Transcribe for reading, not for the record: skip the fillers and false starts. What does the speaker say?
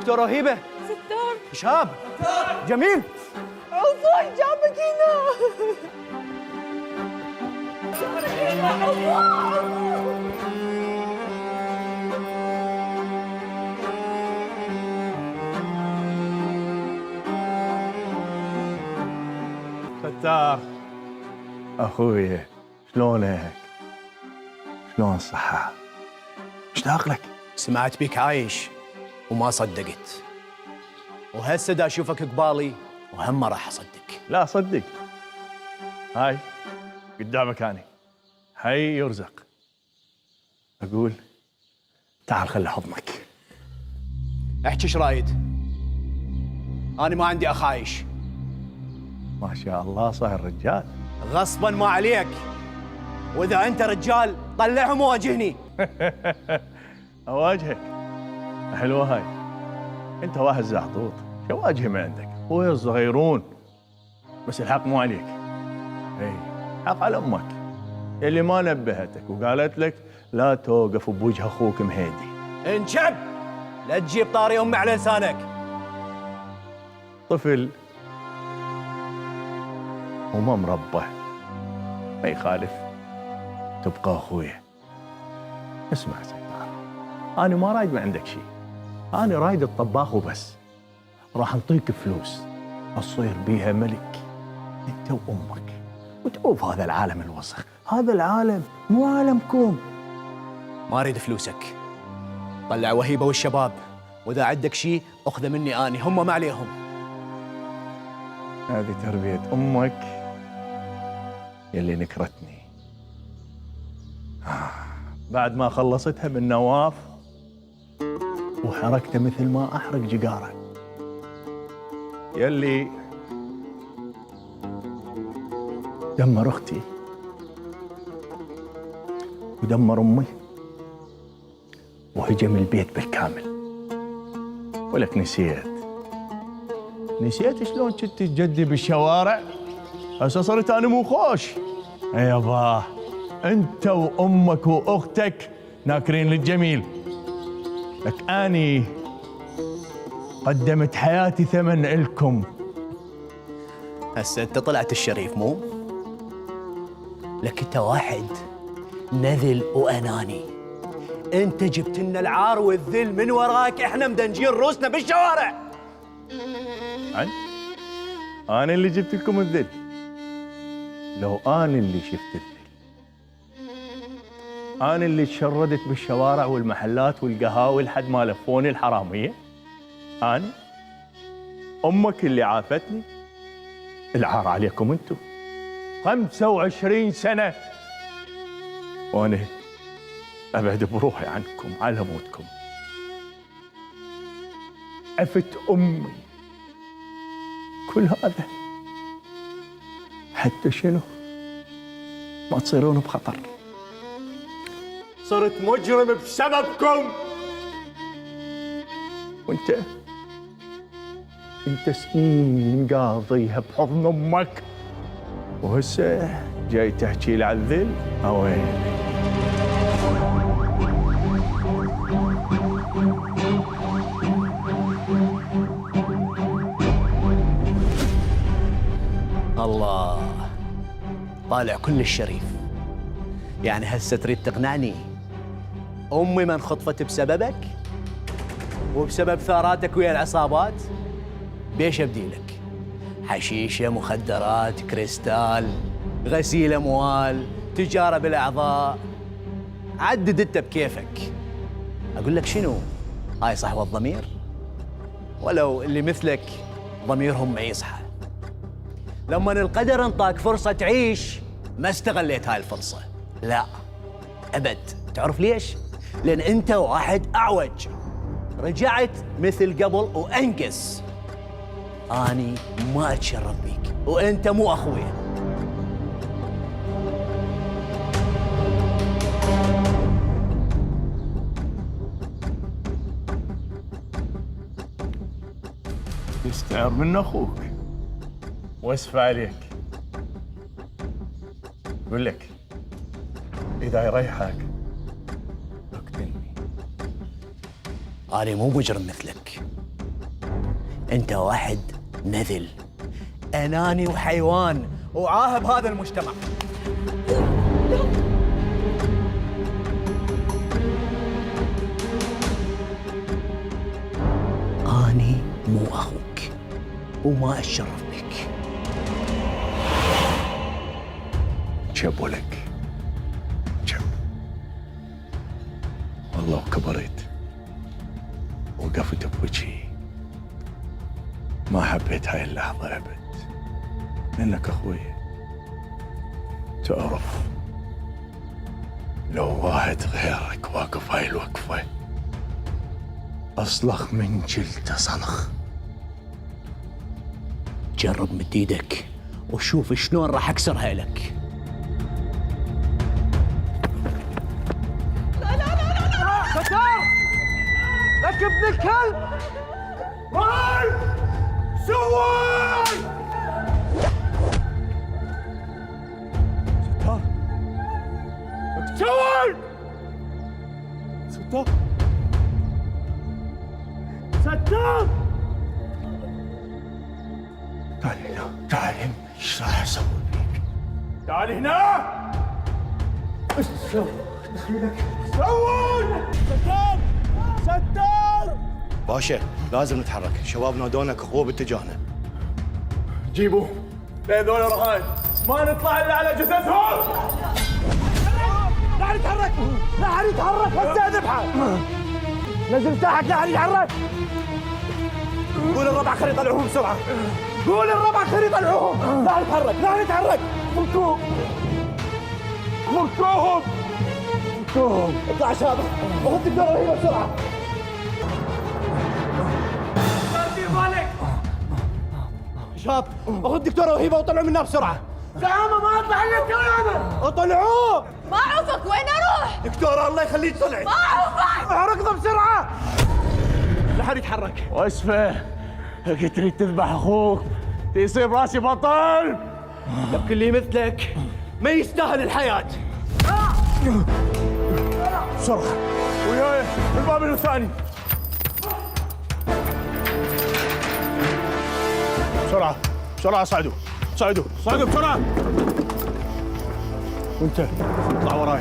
دكتور رهيبة. ستار. شاب. جميل. عفوا جابك هنا. ستار اخوي، شلونك؟ شلون الصحة؟ مشتاق لك. سمعت بيك عايش وما صدقت، وهسه دا اشوفك قبالي وهم ما راح اصدق. لا صدق، هاي قدامك اني، هاي يرزق. اقول تعال خلي حضنك. احكي ايش رايد؟ انا ما عندي اخ عايش. ما شاء الله صاير رجال. غصبا ما عليك، واذا انت رجال طلعهم وواجهني. اواجهك؟ حلوه هاي. انت واحد زعطوط، شو واجهي من عندك؟ اخويا الصغيرون، بس الحق مو عليك. اي حق على امك اللي ما نبهتك وقالت لك لا توقف بوجه اخوك مهيدي. انشب، لا تجيب طاري امي على لسانك. طفل وما مربى ما يخالف، تبقى اخويا. اسمع ستار، انا ما رايد من عندك شيء، انا رايد الطباخ وبس. راح نعطيك فلوس تصير بيها ملك انت وامك، وتعوف هذا العالم الوسخ. هذا العالم مو عالمكم. ما اريد فلوسك، طلع وهيبه والشباب، واذا عندك شيء اخذه مني اني، هم ما عليهم. هذه تربية امك يلي نكرتني. بعد ما خلصتها من نواف وحركته مثل ما احرق جقاره، يلي دمر اختي ودمر امي وهجم البيت بالكامل. ولك نسيت شلون كنت تجدي بالشوارع؟ هسه صرت انا مو خوش. يابا انت وامك واختك ناكرين للجميل. لك اني قدمت حياتي ثمن إلكم. هسه انت طلعت الشريف مو؟ لك انت واحد نذل واناني. انت جبت لنا العار والذل من وراك، احنا مدنجين روسنا بالشوارع. انا اللي جبت لكم الذل؟ لو انا اللي شفت الذل، انا اللي تشردت بالشوارع والمحلات والقهاوي لحد ما لفوني الحراميه. انا امك اللي عافتني. العار عليكم انتم. 25 سنه وانا ابعد بروحي عنكم على موتكم. عفت امي، كل هذا حتى شنو؟ ما تصيرون بخطر. صرت مجرم بسببكم. وانت سنين قاضيها بحضن امك، وهسه جاي تحكي لي على الذل؟ اويلي. الله، طالع كل الشريف. يعني هسه تريد تقنعني امي ما انخطفت بسببك وبسبب ثاراتك ويا العصابات؟ بيش ابديلك؟ حشيشه، مخدرات، كريستال، غسيل اموال، تجاره بالاعضاء، عدد انت بكيفك. اقول لك شنو؟ هاي صحوه الضمير؟ ولو اللي مثلك ضميرهم ما يصحى. لما القدر انطاك فرصه تعيش ما استغليت هاي الفرصه. لا ابد. تعرف ليش؟ لان انت واحد اعوج، رجعت مثل قبل وانقص. اني ما اتشرف بيك وانت مو اخويا. تستعر من اخوك واسف عليك. اقول لك اذا يريحك اقتلني. أنا مو مجرم مثلك، انت واحد نذل، اناني وحيوان وعاهب هذا المجتمع. اني مو اخوك وما اتشرف بك. جب ولك جب. والله كبرت وقفت بوجهي. ما حبيت هاي اللحظة أبد، لأنك أخوي. تعرف لو واحد غيرك واقف هاي الوقفة أصلخ من جلده صلخ. جرب مد ايدك وشوف شلون راح اكسرها لك. ستار لك ابن الكلب. ماي سوي ستار ستار ستار. تعال هنا، تعال هنا، ايش راح اسوي فيك؟ تعال هنا. ايش تسوي؟ دخيلك سوي. ستار ستار. باشا لازم نتحرك، شباب نادونك اخوه باتجاهنا. جيبوا هذول رهان، ما نطلع الا على جثثهم. لا يتحرك، لا يتحرك، هسه اذبحه. نزل ساحك، لا يتحرك. قول الربع خلي يطلعوهم بسرعه. قول الربع خلي يطلعوهم. لا يتحرك، لا يتحرك. فكوهم فكوهم فكوهم. اطلع شباب، خذ الدكتور رهيبه بسرعه. شباب خذ الدكتورة وهيبة وطلعوا منها بسرعة. زعامة ما اطلع الا الدكتورة. اطلعوه. ما اعوفك، وين اروح؟ دكتورة الله يخليك طلعي. ما اعوفك. احرقها بسرعة. لا حد يتحرك. واسفه، هيك تريد تذبح اخوك يصير راسي بطل. لك اللي مثلك ما يستاهل الحياة. بسرعه وياي الباب الثاني. بسرعه بسرعه، صعدوا صعدوا صعدوا بسرعه. وانت اطلع وراي.